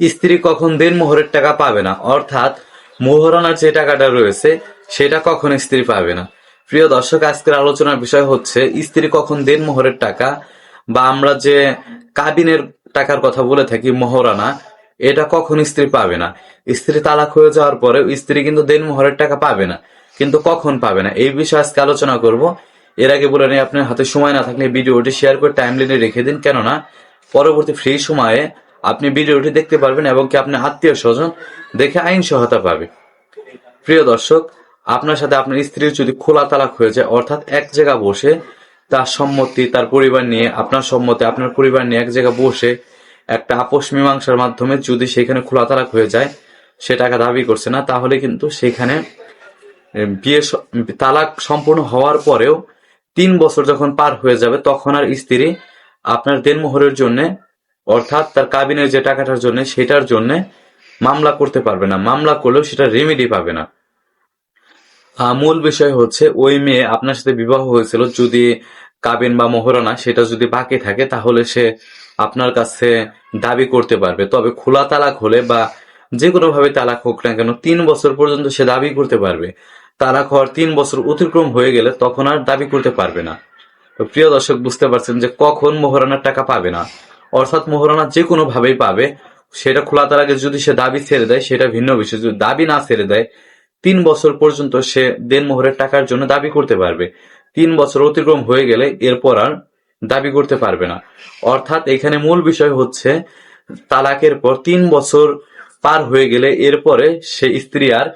স্ত্রী কখন দেনমোহরের টাকা পাবে না, অর্থাৎ মোহরানার যে টাকাটা রয়েছে সেটা কখন স্ত্রী পাবে না। প্রিয় দর্শক, আজকের আলোচনার বিষয় হচ্ছে স্ত্রী কখন দেনমোহরের টাকা বা আমরা যে কাবিনের টাকার কথা বলে থাকি মোহরানা, এটা কখন স্ত্রী পাবে না। স্ত্রী তালাক হয়ে যাওয়ার পরেও স্ত্রী কিন্তু দেনমোহরের টাকা পাবে না, কিন্তু কখন পাবে না এই বিষয়ে আজকে আলোচনা করব। এর আগে বলে নিই, আপনার হাতে সময় না থাকলে ভিডিওটি শেয়ার করে টাইমলাইনে রেখে দিন, কেননা পরবর্তী ফ্রি সময়ে আপনি ভিডিওটি দেখতে পারবেন এবং কি আপনার আত্মীয় স্বজন দেখে আইন সহায়তা পাবে। প্রিয় দর্শক, আপনার সাথে আপনার স্ত্রীর যদি খোলা তালাক হয়ে যায়, অর্থাৎ এক জায়গা বসে তার সম্মতি, তার পরিবার নিয়ে, আপনার সম্মতি, আপনার পরিবার নিয়ে এক জায়গা বসে একটা আপোষ মীমাংসার মাধ্যমে যদি সেখানে খোলা তালাক হয়ে যায়, সে টাকা দাবি করছে না, তাহলে কিন্তু সেখানে তালাক সম্পূর্ণ হওয়ার পরেও 3 বছর যখন পার হয়ে যাবে, তখন আর স্ত্রী আপনার দেনমোহরের জন্য, অর্থাৎ তার কাবিনের যে টাকাটার জন্য, সেটার জন্য মামলা করতে পারবে না। মামলা করলেও সেটা রেমেডি পাবে না। মূল বিষয় হচ্ছে ওই মেয়ে আপনার সাথে বিবাহ হয়েছিল, যদি কাবিন বা মোহরানা সেটা যদি বাকি থাকে, তাহলে সে আপনার কাছে দাবি করতে পারবে। তবে খোলা তালাক হলে বা যে কোনো ভাবে তালাক হোক না কেন, 3 বছর পর্যন্ত সে দাবি করতে পারবে। তালাক হওয়ার 3 বছর অতিক্রম হয়ে গেলে তখন আর দাবি করতে পারবে না। তো প্রিয় দর্শক, বুঝতে পারছেন যে কখন মোহরানার টাকা পাবে না, অর্থাৎ মোহরানা যে কোনো ভাবেই পাবে। সেটা খোলা তালাকে যদি সে দাবি ছেড়ে দেয় সেটা ভিন্ন বিষয়, যদি দাবি না ছেড়ে দেয় 3 বছর পর্যন্ত সে দেনমোহরের টাকার জন্য দাবি করতে পারবে। 3 বছর অতিক্রম হয়ে গেলে এরপর আর দাবি করতে পারবে না। অর্থাৎ এখানে মূল বিষয় হচ্ছে তালাকের পর 3 বছর পার হয়ে গেলে এরপরে সে স্ত্রী আর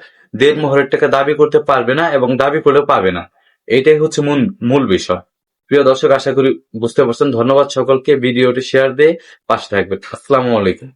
দেনমোহরের টাকা দাবি করতে পারবে না এবং দাবি করলেও পাবে না। এটাই হচ্ছে মূল মূল বিষয়। প্রিয় দর্শক, আশা করি বুঝতে পারছেন। ধন্যবাদ সকলকে, ভিডিওটি শেয়ার দিয়ে পাশে থাকবেন। আসসালামু আলাইকুম।